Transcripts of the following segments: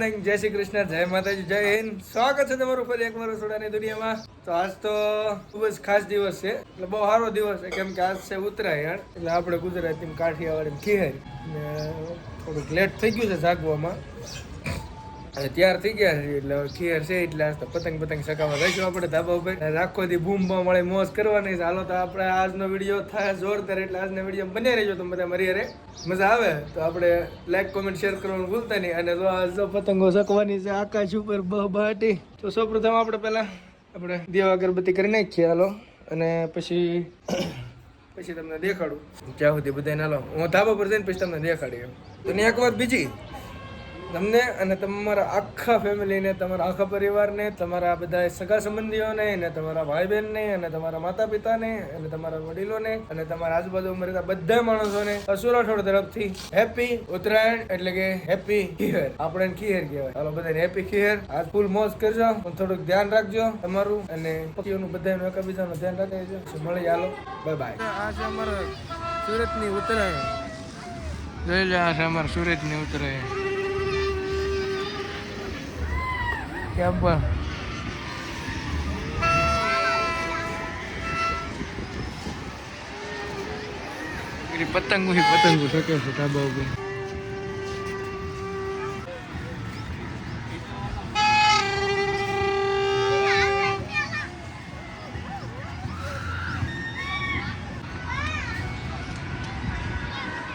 Morning, જય શ્રી કૃષ્ણ, જય માતાજી, જય હિન્દ. સ્વાગત છે તમારું ફરી એકવાર રસોડાની દુનિયામાં. તો આજ તો ખૂબ જ ખાસ દિવસ છે, એટલે બહુ સારો દિવસ છે, કેમ કે આજ છે ઉત્તરાયણ. એટલે આપણે ગુજરાતી કાઠિયાવાડી ખીહેર ને થોડુંક લેટ થઈ ગયું છે જાગવામાં, અને તૈયાર થઈ ગયા છે. એટલે ખીર છે એટલે આજ તો પતંગ સકાવવા રહીશું આપણે ધાબા ઉપર. આખો દી બૂમ બમ મળે મોજ કરવાની છે. હાલો તો આપણે આજનો વિડીયો થાય જોરદાર, એટલે આજના વિડીયો બને રહેજો તો બધા મારી હારે મજા આવે. તો આપણે લાઈક કોમેન્ટ શેર કરવાનું ભૂલતા નહીં. અને જો પતંગો સકવાની છે આકાશ ઉપર બહાટી. તો સૌપ્રથમ આપણે પહેલા આપણે દીવા અગરબત્તી કરી નાખીએ હાલો, અને પછી તમને દેખાડું ત્યાં સુધી બધા હાલો હું ધાબા પર જઈને પછી તમને દેખાડી. તો ને એક વાત બીજી, તમને અને તમારા આખા ફેમિલીને, તમારા આખા પરિવારને, તમારા બધા સગા સંબંધીઓને, અને તમારા ભાઈ બહેનને, અને તમારા માતા પિતાને, અને તમારા વડીલોને, અને તમારા આજુબાજુમાં રહેતા બધા માણસોને સુરઠોડ તરફથી હેપી ઉત્તરાયણ, એટલે કે હેપી ખીહેર. આપણે ખીહેર કહેવાય. હાલો બધાને હેપી ખીહેર. આજ ફૂલ મોજ કરજો, થોડુંક ધ્યાન રાખજો તમારું અને પક્ષીઓનું બધાનું એકબીજાનું ધ્યાન રાખજો. મળી હાલો, બાય બાય. આ છે અમારા સુરતની ઉત્તરાયણ. જોઈ લો, આ છે અમારા સુરતની ઉત્તરાયણ. કેમ પણ પતંગો શકે છે ધાબા ઉપર.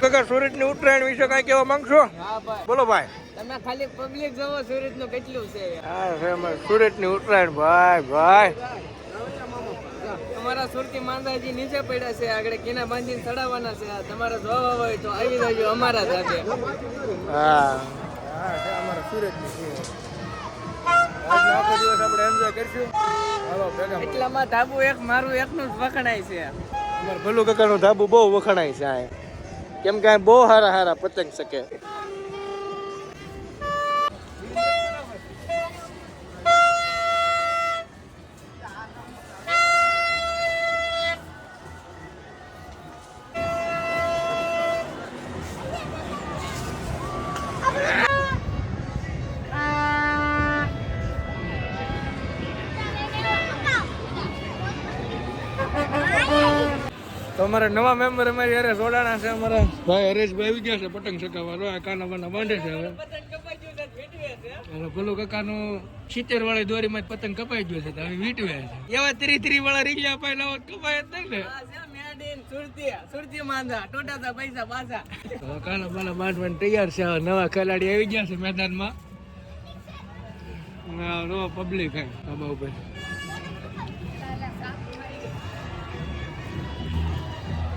કાકા, સુરતની ઉત્તરાયણ વિશે કઈ કહેવા માંગશો? બોલો ભાઈ. તમે ખાલી પબ્લિક જોવો સુરત નું કેટલું છે. હા છે અમારે સુરતની ઉત્તરાયણ. ભાઈ અમારા સુરતી માંદાજી નીચે પડ્યા છે, આગળ કિના બાંધીને ચડાવવાના છે. તમારે જોવા હોય તો આવી જજો અમારા સાથે. હા છે અમારા સુરતની છે. આજનો આખો દિવસ આપણે એન્જોય કરશું. હાલો ભેગા. એટલામાં ધાબુ એક મારું એકનું જ વખણાય છે. અમારા ભલું કાકાનું ધાબુ બહુ વખણાય છે આ, કેમ કે બહુ સારા પતંગ શકે. તો અમારા નવા મેમ્બર અમારી યારે જોડાણા છે. અમારા ભાઈ હરેશભાઈ આવી ગયા છે પતંગ ચગાવવા. કાના બાના બાંધે છે હવે. ભલું કાકાનું 70 વાળી દોરીમાં પતંગ કપાઈ ગયો છે, હવે વીટવે છે. એવા 33 વાળા રીંગણા પાયલા કપાય જ નહીં ને. સુરતી માંદા ટોટાતા પૈસા પાછા. કાના બાના બાંધવાની તૈયાર છે. નવા ખેલાડી આવી ગયા છે મેદાનમાં. પબ્લિક હે ધાબા ઉપર.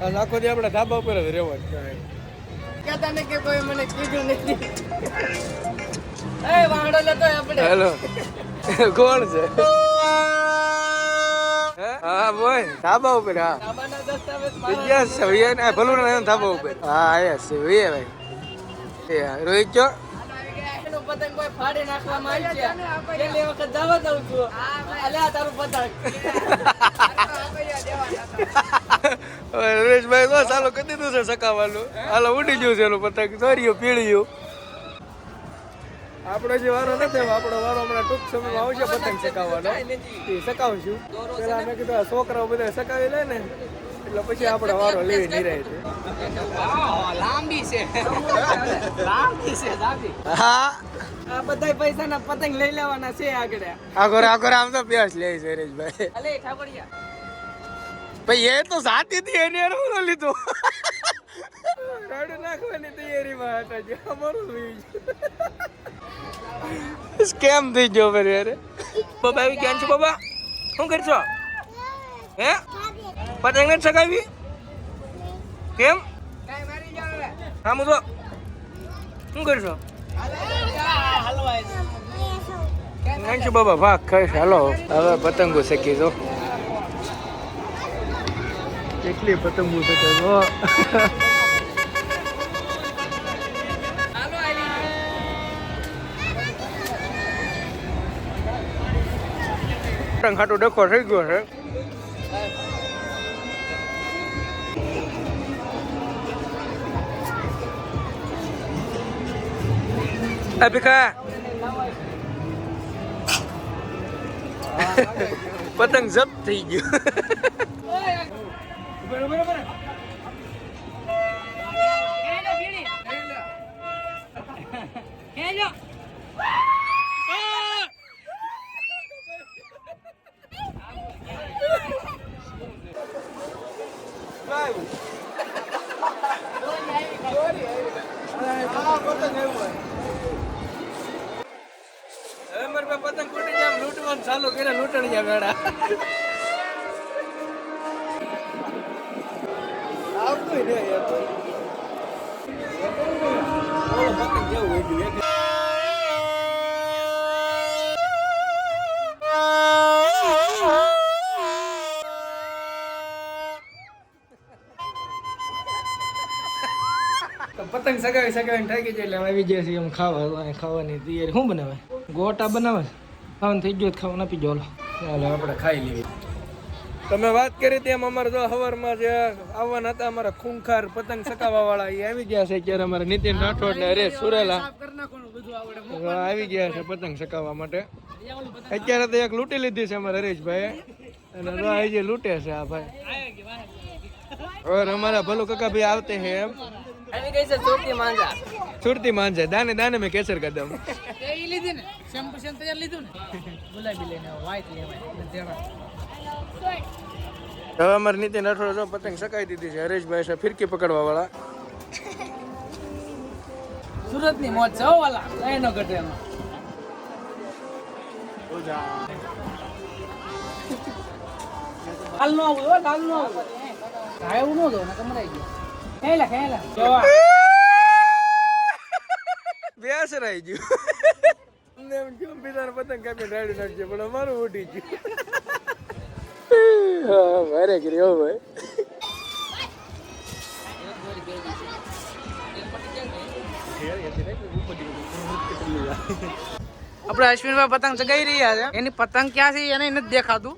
આખો દી આપણે ધાબા ઉપર જ રહેવાનું છે. કહેતા ને કે કોઈ મને કીધું નથી. એ વાંડો લેતો આપણે. હેલો, કોણ છે? હા બોય, ધાબા ઉપર. હા ધાબાના દસ્તાવેજ વિજ્ઞાસ છે વિયન. આ ભલું ને ધાબા ઉપર. હા આયા છે વિયે ભાઈ. એ રોહિત જો પતંગ કોઈ ફાડી નાખવામાં આવી છે. પેલી વખત જવા દઉં છું. અલ્યા તારું પતંગ. નરેશભાઈ બસ હાલો કરી દીધું છે સકાવાનું. હાલો ઉડી ગયું છે એનું પતંગ, દોર્યું પીળ્યું. આપણો જે વારો નથી, આપણો વારો હમણાં ટૂંક સમયમાં આવશે પતંગ સકાવવાનો. એ સકાવશું. પેલા મેં કીધું છોકરાઓ બધા સકાવી લે ને, એટલે પછી આપણો વારો લેવી નિરાય છે. લાંબી છે. લાંબી છે દાદી. હા આ બધા પૈસાના પતંગ લઈ લેવાના છે આગળ. આગળ આમ તો પ્યાસ લે છે નરેશભાઈ. અલે ઠાકોરિયા ભાઈ એ તો સાથી હતી એને લીધું. રાડું નાખવાની તૈયારીમાં હતા જે અમારું સ્કેમ થઈ ગયો ભાઈ યાર. બાબા આવી ક્યાં છો બાબા? શું કરશો? હે પતંગ નથી સગાવી? કેમ? હા મુજો શું કરશો? શું બાબા ભાગ ખાઈશ. હાલો હવે પતંગો શકી જો. કેટલી પતંગો છે તો પતંગ ખાટું ડખો થઈ ગયો છે. ભીખા પતંગ જપ્ત થઈ ગયો. હવે મારે પતંગ ફૂટી જાય લૂંટવાનું ચાલુ કરે લૂંટણિયા વેડા આવતું ને યાર પતંગ જેવું હોય ગયું. પતંગ સગાવી થાકી જાય એટલે આવી જાય છે એમ ખાવાની તૈયારી. શું બનાવે? ગોટા બનાવે. ખાવાનું થઈ ગયું ખાવાનું આપી જો. ચાલો આપણે ખાઈ લઈએ. તમે વાત કરી તેમ અમારે જો સવારમાં જે આવવાના હતા અમારા ખૂંખાર પતંગ સકાવવા વાળા એ આવી ગયા છે. અત્યારે અમારા નીતિન રાઠોડ ને હરેશ સુરેલા આવી ગયા છે પતંગ સકાવવા માટે. અત્યારે તો એક લૂંટી લીધી છે અમારા હરેશભાઈ અને જે લૂંટે છે આ ભાઈ. और हमारा भलो काका भी आते हैं हम આવી ગઈ છે छुड़ती मांझा दाने दाने में केसर कदम એ લીધી ને શેમ્પુ તૈયાર લીધું ને ગુલાબી લઈને વ્હાઈટ લેવાય. હવે અમારે નીતિન રાઠોડ જો પતંગ સકાઈ દીધી છે. હરેશભાઈ છે ફિરકી પકડવા વાળા. સુરત ની મોજ છે વાલા કઈ ન ઘટે એમાં. હાલ નો આવું હાલ નો આવું એવું નો દો ને કમરાઈ ગયો. ખેલા જોવા બેસ રહી ગયું. અમને એમ કેમ બીજાને પતંગ કાપી ડાળી નાખજે પણ અમારું ઉડી ગયું. હા મારે કર્યો ભાઈ. આપણે અશ્વિનભાઈ પતંગ ચગાઈ રહ્યા છે. એની પતંગ ક્યાં છે એને નથી દેખાતું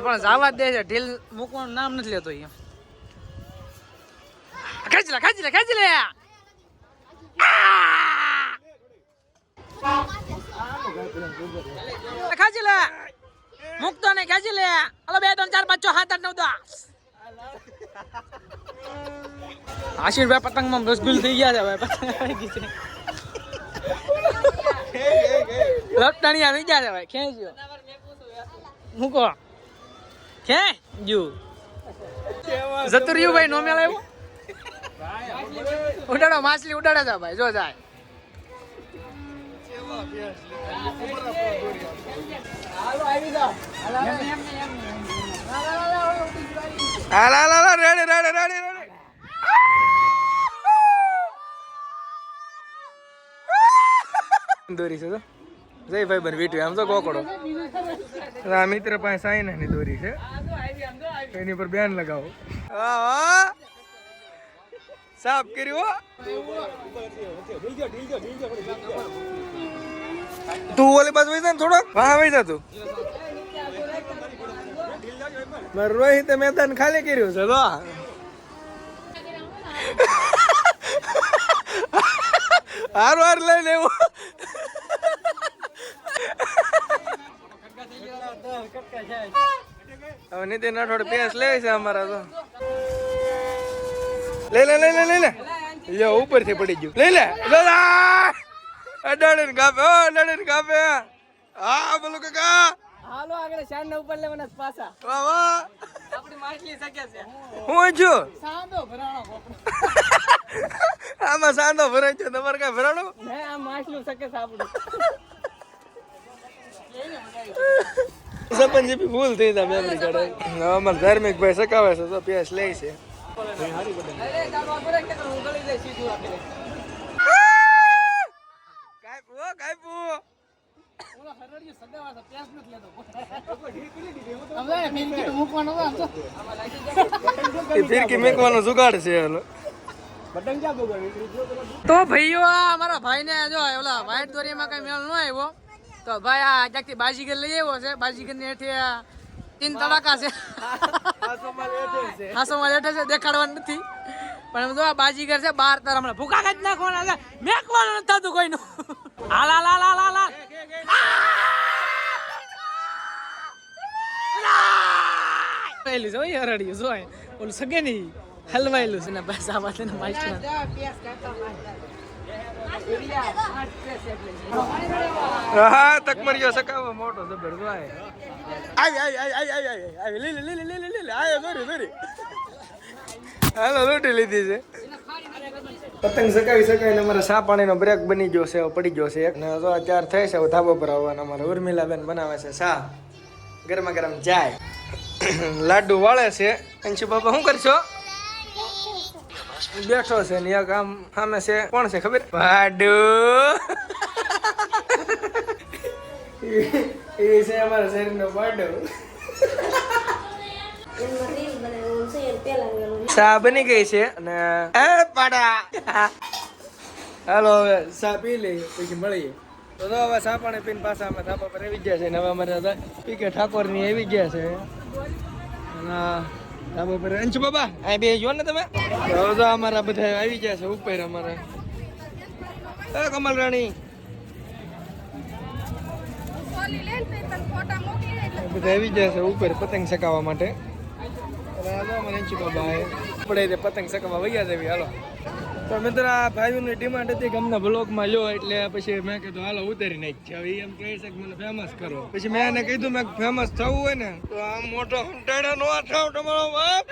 પણ જવા દે છે. ઢીલ મૂકવાનું નામ નથી લેતો અહીંયા. ખેંચી લે ખેંચી લે મૂકતો ને ખેંચી લે. હલો 2 3 4 5 6 7 8 9 10 આશીર્ભાઈ પતંગમાં રસગુલ થઈ ગયા છે ભાઈ. લપટાણિયા થઈ ગયા છે ભાઈ. ખેંચજો મૂકો ખેંચજો જતું રહ્યું ભાઈ. નો મેળ આવ્યો. ઉડાડો માછલી ઉડાડે છે ભાઈ. જો જાય હાલા રેડે દોરી છે તો જય ભાઈ બન વીટવી આમ તો કોકડો. આ મિત્ર પાસે સાઈના ની દોરી છે એની પર બેન લગાવો. સાફ કર્યું. તું ઓલી બાજુ વઈ જા ને થોડોક વાહ વઈ જા તું. મારું રોહિતે મેદાન ખાલી કર્યું છે તો હાર લઈ લેવું. હવે નીતિન રાઠોડ પેસ લે છે અમારા તો. લે યો ઉપર થી પડી ગયું. લઈ લે અડાડે ને કાપે. હા બોલો કાકા. હાલો આગળ શાન ને ઉપર લેવાના પાછા. વાહ વાહ આપણી માછલી શકે છે. હું છું સાંદો ભરાણો આમાં સાંધો ભરાય છે. તમારે કઈ ભરાણો ને આ માછલું શકે છે આપણું. સરપંચ બી ભૂલ થઈ જાય મેમરી કાર્ડ. અમારે ધાર્મિક ભાઈ સકાવે છે તો પેસ લે છે. ફિરકી મેકવાનો જુગાડ છે. તો ભાઈઓ અમારા ભાઈ ને જો ઓલા વ્હાઈટ દોરીમાં કઈ મેળ ન આવ્યો તો ભાઈ આ જ્યાંથી બાજીગર લઈ આવ્યો છે. બાજીગર ની હેઠે 3 તડાકા છે. હાસો માં લેઠે છે દેખાડવાનું નથી. પણ એમ જો આ બાજીગર છે બાર તાર હમણાં ભૂકા કાઢી નાખવાના છે મેકવાનું નથી થતું કોઈનું હાલ હાલ હાલ હાલ હાલ હાલ પહેલી જોઈ હરડ્યું જોઈ ઓલું સગે નહીં હલવાયેલું છે ને બસ આ વાત ને માસ્ટર હા તકમરિયો સકાવા મોટો જબર જોય આવી લે આયો દોરી હાલો લૂટી લીધી છે પતંગ સકાવી સકાવીને અમારા સા પાણીનો બ્રેક બની ગયો છે પડી ગયો છે એક ને જો ચાર થઈ છે ધાબા પર આવવાના અમારા ઉર્મિલાબેન બનાવે છે સા ગરમા ગરમ ચાય લાડુ વાળે છે અંશુ બાબા શું કરશો બેઠો છે ને એક આમ સામે છે કોણ છે ખબર ભાડુ એ છે અમારા શરીરનો ભાડુ સા બની ગઈ છે અને એ પાડા હાલો હવે સા પી લઈએ પછી મળીએ તો હવે સા પાણી પીને પાછા અમે ધાબા પર આવી ગયા છે ને હવે અમારે પીકે ઠાકોર ની આવી ગયા છે ધાબા પર અંશુ બાબા અહીં બે જો ને તમે તો અમારા બધા આવી ગયા છે ઉપર અમારા એ કમલ રાણી બધા આવી ગયા છે ઉપર પતંગ ચકાવવા માટે આપણે પતંગ ચકાવવા વૈયા દેવી હાલો તો મિત્ર આ ભાઈઓની ડિમાન્ડ હતી કે અમને બ્લોગમાં લો એટલે પછી મેં કીધું હાલો ઉતારી નાખી હવે એમ કહે છે કે મને ફેમસ કરો પછી મેં એને કીધું મેં ફેમસ થવું હોય ને તો આમ મોટો હંટાડા નો થાવ તમારો બાપ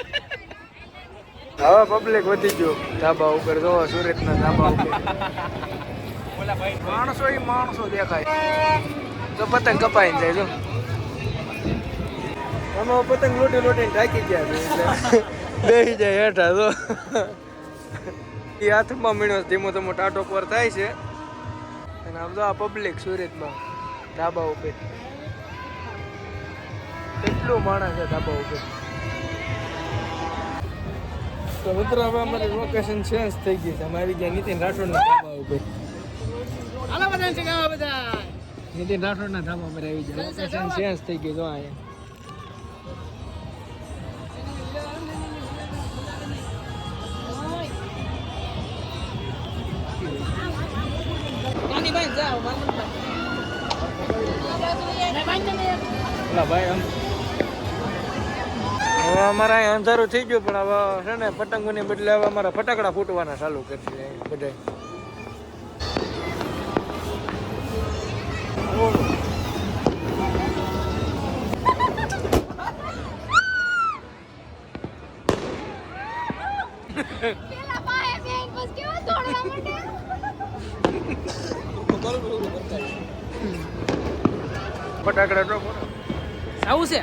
હવે પબ્લિક વધી ગયો ધાબા ઉપર જોવો સુરતના ધાબા ઉપર માણસો દેખાય તો પતંગ કપાઈ જાય જો આમાં પતંગ લોટીને ઢાંકી ગયા છે એટલે બેસી જાય હેઠા તો એ હાથમાં મીણો ધીમો ધીમો ટાટો પર થાય છે અને આમ તો આ પબ્લિક સુરતમાં ધાબા ઉપર કેટલું માણસ છે ધાબા ઉપર તો મિત્રો હવે અમારી લોકેશન ચેન્જ થઈ ગઈ છે અમે આવી ગયા નીતિન રાઠોડના ધાબા ઉપર નીતિન રાઠોડના ધાબા ઉપર આવી ગયા લોકેશન ચેન્જ થઈ ગઈ જો અહીંયા ભાઈ આમ હવે અમારે અહીં અંધારું થઈ ગયું પણ હવે છે ને પતંગોની બદલે હવે અમારા ફટાકડા ફૂટવાના ચાલુ કરશે બધા ફટાકડા તો આવું છે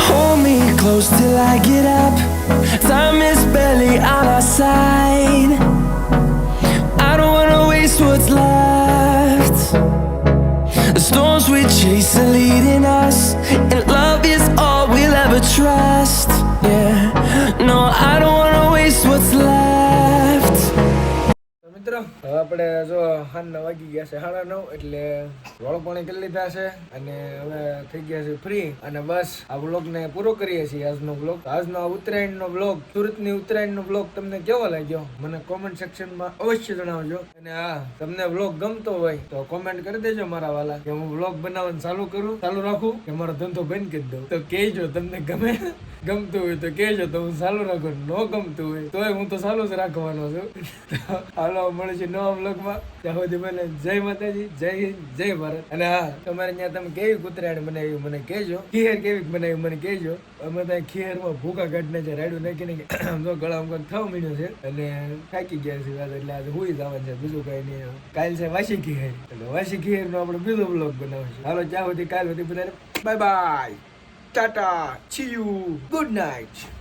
Hold me close till I get up. Time is barely on our side. I don't wanna waste what's left. The storms we chase are leading us, and love is all we'll ever trust. Yeah, no, I don't wanna waste what's left. મિત્રો હવે આપણે જો હાલના વાગી ગયા છે 9:30 એટલે વાળો પાણી કરી લીધા છે અને હવે થઈ ગયા છે ફ્રી અને બસ આ વ્લોગ ને પૂરો કરીએ છીએ આજનો વ્લોગ આજનો ઉત્તરાયણ નો વ્લોગ સુરતની ઉત્તરાયણ નો વ્લોગ તમને કેવો લાગ્યો મને કોમેન્ટ સેક્શનમાં અવશ્ય જણાવજો અને હા તમને વ્લોગ ગમતો હોય તો કોમેન્ટ કરી દેજો મારા વાલા કે હું વ્લોગ બનાવવાનું ચાલુ રાખું કે મારો ધંધો બંધ કરી દઉં તો કહેજો તમને ગમતું હોય તો કહેજો તો હું ચાલુ રાખું ન ગમતું હોય તોય હું તો ચાલુ જ રાખવાનો છું હાલો મળીશું નવા વ્લોગમાં ત્યાં સુધી મને જય માતાજી જય હિન્દ જય ભારત અને હા તમારે ત્યાં તમે કેવી ઉત્તરાયણ બનાવી મને કહેજો ખીર કેવી બનાવી મને કહેજો અમે ત્યાં ખીરમાં ભૂકા કાઢને છે રાયડું નાખીને જો ગળા અમુક થવા મીડ્યો છે અને થાકી ગયા છે એટલે આજે હુઈ જવાનું છે બીજું કઈ નહીં કાલ છે વાસી ખીર એટલે વાસી ખીરનો આપણે બીજો વ્લોગ બનાવીશું હાલો ત્યાં સુધી કાલ સુધી બધાને bye bye Tata C you good night